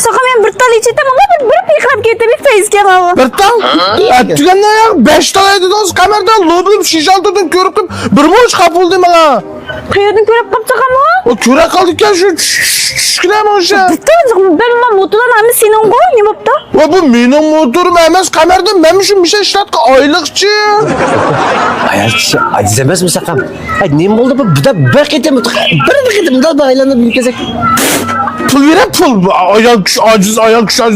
Soqa men bir tal ichitaman, bir piqlab ketdim, faizga mana. Bir tal? Atganda 5 tal edi do'st, kamerdan loblib shisha oltirdim, ko'ribdim. Bir bo'sh qapildim mana. Qayerdan ko'rib qolsaqami? O ko'ra qoldik-ku shu tushkunami o'sha. Ben motordan ham sening qo'y, nima bo'pti? Va bu mening motorim emas, kamerdan men shu misha ishlatgan oyliqchi. Ayol kishi aziz emasmi saqam? Ay, nima bo'ldi bu? Buda bir qitim da aylanib kelsak. Pul berib pul. Ayol kishi aziz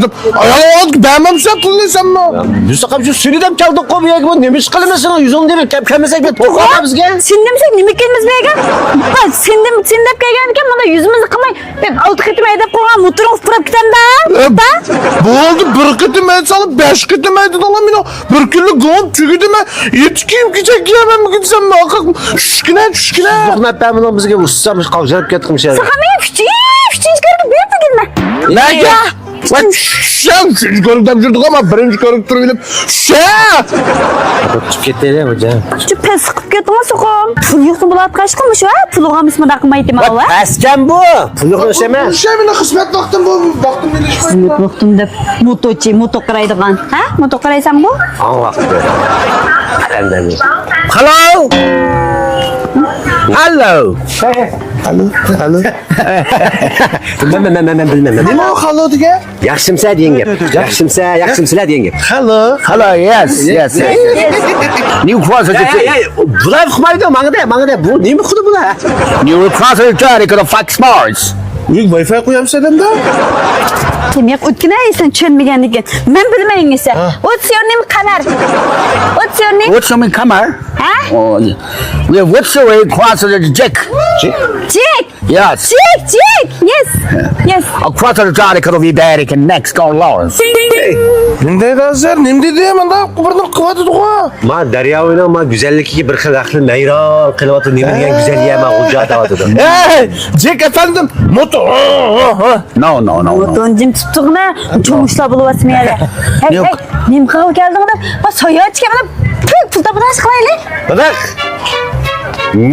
deb. Ayol olib bermamsa pulni senmi? Biz saqam shu suyidam keldik qo'y bu yerga. Bu nima ish qilmasan? 110 deb kelmasak biz to'qqa bizga. Sen demsak nima kelmas bu yerga? Sen deb kelgan ekan, mana yuzimizni qilmay, ben 6 qitim haydab qo'ygan motorni qurib ketamda. Bo'ldi, bir qitim ayt solib 5 qitim aytdi olam meni. Bir kunlik g'om tugidimi? Yetib kiyim kechak kiyaman gitsam, tushkina. To'qnab ben bunu bizga ussamiz qavjarib ketdimiz ya. Saqamay fichishkarga berdi kelma. Nega? Sen ko'rib yurdik ama birinchi ko'rib turib bilib. Chiqib ketdi hocam. Shu pes qilib ketdimi soqam? Pul yo'qsa bular qash qilmish va? Pulga misma qilmaydi mala. Paskan bu. Pul yo'q emas. O'sha meni xizmat vaqtim bu, vaqtim kelishmaydi. Xizmat vaqtim deb moto qaraydigan. Ha? Moto qaraysan bu? Ang vaqti. Qanday? Hello. Bilmem. Nima o hello degan? Yaxshimsa degan gap. Yaxshimsilar degan gap. Hello, yes. New crossers. Bular xmaydi, mangada. Bu nima xudi bular? New crossers got Fox Mars. Uy, Wi-Fi qo'yamsan endi? Demak, o'tkinaysan tushunmagan ekan. Men bilmayman esa. What's your name, Qamar? What's your name? What's your name, Kamar? Ha? Oh, yeah. What's your name, crosser Jack? Jack. Yes. Jack. Yes. A crosser Johnny could be bad. He can next go Lawrence. Nima deyapsan? Nima deydi? Menda birni qilyapti-ku. Ma daryo o'yna, ma go'zalligiga bir xil aqli nayron qilyapti. Nima degan go'zallik ama hujjat deyapti. Hey, Jack efendim, moto. No. Moton jim tuttuqna, cho'mishlar bo'lyapti menda. Hey, nima qilib keldinglar? Va soyachga mana pul topadash qilaylik. Bak.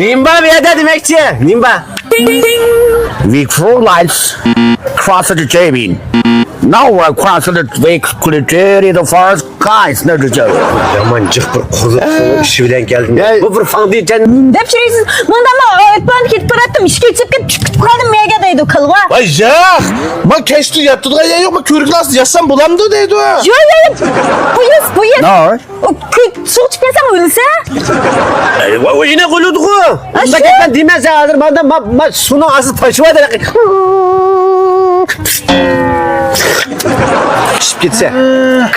Nimba bu yerda demakchi. Nimba. We throw lights crosser the Jamie. Now we're crossing the way to the forest guys near the Joe. Yaman jiq bir qo'ziq ishi bilan keldim. Bu bir foundation. Deb chiraysiz. Mundama aytman ketib boratdim, ishga chiqib qoldim mega deydi qilva. Vay yo'q. Men kechdi yatdigan yo'q, men ko'riklas yassam bo'lamdi deydi. Yo'q. Bu yes. No. Suv chiqmasa o'lsa? Yine qo'yildi-ku. Unda ketman demaysan, hozir menda suvni asl toshib Pişip gitse.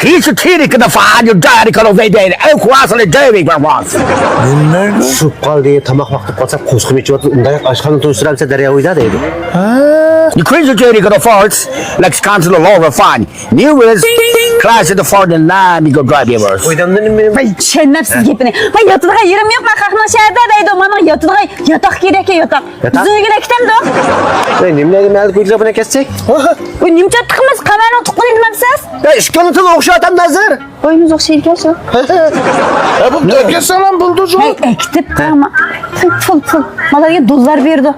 He's a kid in the fire, your daddy could have made a crosser the Jamie for once. Suv qoldi, tomoq vaqti qolsa qo'shqim ichib unday oshxona to'ysiramsa daryo o'yda deydi. The crazy Jamie could afford, like Council of Law refine. New is class at the fort and line, you go drive yours. O'ydamdan men Vay tushunmabsiz gapini. Men yotadigan yerim yo'q, men qahno shaharda deydi. Mana yotadigan yotoq kerak yotoq. Bizga ketamdi. Nimlarga mayli ko'ylab bilan kessak? Bu nimcha tiqimiz qamarni tuqqan demamsiz? Ya ishkolatini o'xshatam nazar. Oyimiz o'xshaydi shu. Bu kesalam bulducu. Ekitib qama. Pul. Mallarga dollar berdi.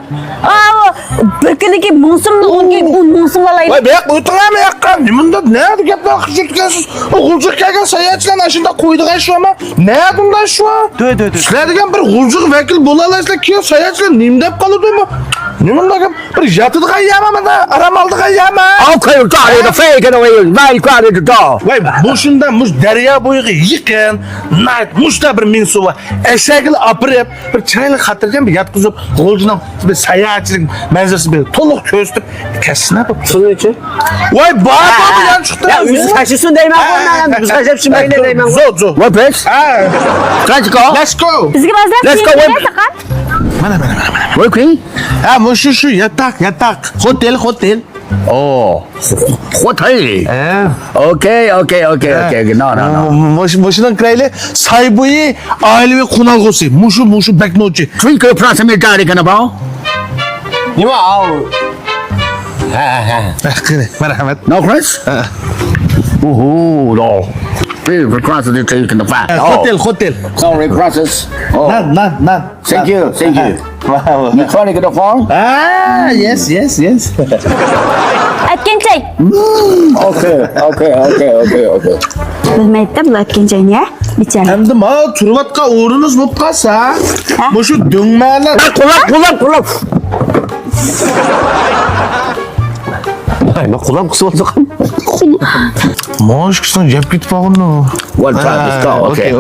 Bir kunlik mavsumni 10 mavsum olaydi. Vay bek o'tirame yaqqan. Nimanda ne gaplar qilib ketgansiz? G'uljiq kelgan sayohatchilar shunda qo'ydigan shu ama. Ne bundan shu? Sizlar degan bir g'uljiq vakil bo'la olasizlar, keyin sayohatchilar nim deb qoladimi? Nimanda gap? Bir yotadigan yamamada, aramaldigan yama. Okay, you're tired of faking away, right crowded the door. Vay bu shunda mush daryo bo'yiga yaqin, night mushda bir minsuva eshagini opirib, bir chaylik xotirjam bir yotqizib, g'uljining bir sayohatchilik manzarasi bir to'liq ko'rsatib, kasna bu. Shuning uchun. Voy bor bilan chiqdi. Ya o'zi tashisin deyman qo'ymagan. Biz qajab shunday deyman. Zo. What place? Let's go. Let's go. Bizga ba'zan Let's go. Mana. Okay. Ha, shu yatak. Hotel. Oh, hotel. Okay. No. Moshidan kirayli sayboyi oilaviy qonalg'usi. Mushu baknochi. Three good proximate daddy gonna bow. Nima au? Qani, marhamat. No, Chris? No. Three crosses you take in the fire. Hotel. Sorry, crosses. Oh. Nan. Thank you. You trying to get a farm? Ah, yes. Aytgan choy. Okay. Bilmaydi bu aytgan choyni, ya. Bichara. Endi ma turvatqa o'rningiz bo'lib qolsa, bu shu do'ngmalar. Kulak. Ay, ma kulağım kısa oldu. Moş kısın yap git bağını. One time, let's go. Okay.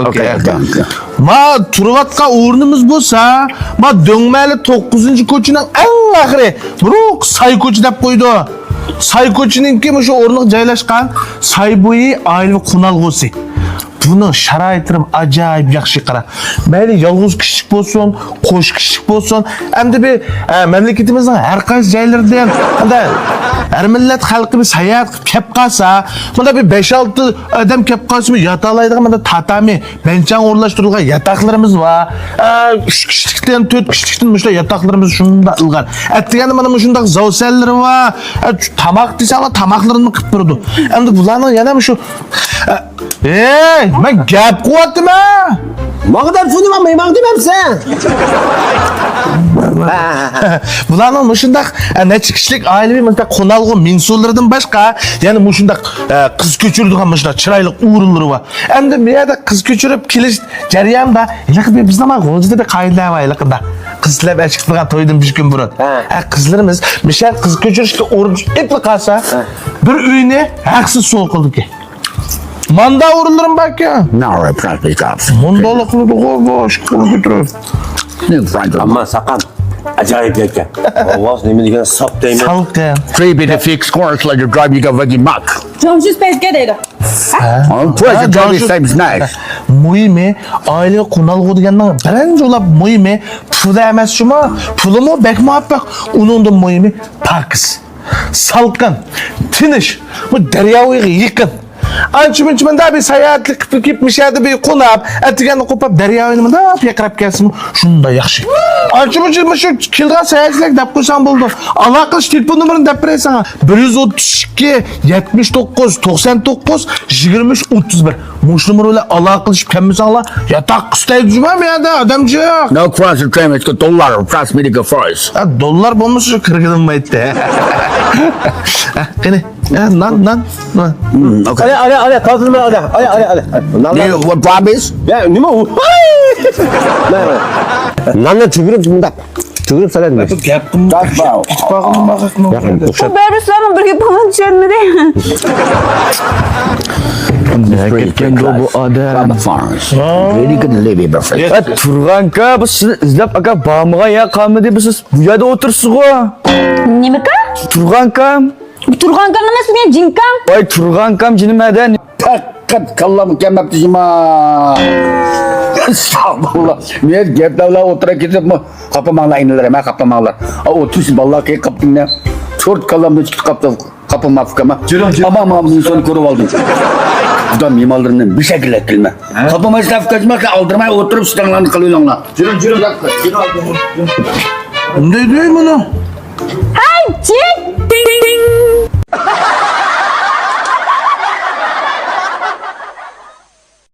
Ma turvatqa o'rnimiz bo'lsa, ma do'ngmali 9-ko'chaning eng oxiri biroq say ko'cha deb qo'ydi. Say ko'chaninki shu o'rniq joylashgan Saybo'yi oila qonalg'usi. Buni sharoitlarim ajoyib yaxshi qara. Mayli yolg'iz kishilik bo'lsin, qo'sh kishilik bo'lsin, endi bir mamlakatimizning har qaysi joylarida ham har millat xalqi bir sayohat qilib kelib qolsa, bunda bir 5-6 odam kelib qolsa, yota oladigan mana tatami, benchan o'rnashtirilgan yotoqlarimiz bor. 3 kishilikdan 4 kishilikdan mushta yotoqlarimiz shunda ilg'ar. Aytganda mana shunday zavsallari bor. Tamoq desanglar, tamoqlarini qilib berdi. Endi bularning yana shu ben gap qilyaptimi? Mağdar funu mağdar sen. Bularning mushundaq necha kishilik oilaviy mana qonalg'u mensullaridan boshqa, ya'ni mushundaq qiz ko'chiradigan mushundaq chiroyli o'rinlari bor. Endi bu yerda qiz ko'chirib kelish jarayonida bizning g'o'zida qoidalar bor yaqinda. Qizlar chiqadigan to'ydan 5 kun burun. Qizlarimiz mishal qiz ko'chirishga o'rin etli qolsa, bir uyni haqsiz so'l qildik. Manda o'rinlarim borki. No, I practice cops. Mundala qiladi bosh qilib o'tirib. Ama sakın. Acayip yekken. Allah ne degan sap deymi? Salqin. 3 bit fixed course like you drive you got veggie muck. Jonsiz pesga deydi. Twice the job is same nice. Muhimi oila qonalg'u deganning birinchi ulab muhimi pul emas shumi? Pulimi bek muhabbaq, uningdan muhimi pakiz. Salqin, tinch, bu daryoga yaqin. Ancha-muncha menda bir sayohatlik qilib ketmishadi, bir qo'nab, atganni qo'pab daryoning menda yaqirab kelsin, shunda yaxshi. Ancha-muncha shu kelgan sayohatlik deb qo'ysam bo'ldi. Aloqa qilish telefon nomerini deb berasan. 132 79 99 23 31. Mush nomer bilan aloqa qilishib kelmasanglar, yotoq qistaydi juma bu yerda odamchi yo'q. No cross the train, it's got dollar. Trust me to go first. Dollar bo'lmasa kirgizilmaydi. Qani, nan. Okay. Ale, kaldırma ale. You what promise? Ya ne mi o? Nanla tükürüm sana demek. Gapim That's about. Bu Beyruslarla birga falan düşürmedi. Ketken bu adam. Farms. Really good live here, friend. Turganka bu sizni izlab aka bağımığa ya kalmadı bu siz bu yerda otursunuz o. Nima ka? Turganka. Turgan kanaması men jinkam. Vay Turgankam cinimeden. Kat kallam kemap dizima. Estağfurullah. Men gap davla otura ketip mi? Kapamanglar iniler ama kapamanglar. Oturuş vallahi ki kaptın ne? Çort kallamda çıktı kaptım. Kapamaf kama. Ama mamızın sonu korup aldım. Bu da mimarlarının bir şekilde ettirme. Kapama istaf kaçmak aldırmaya oturup sıtanlarını kalıyorlar. Cürüm. Ne diyor bunu?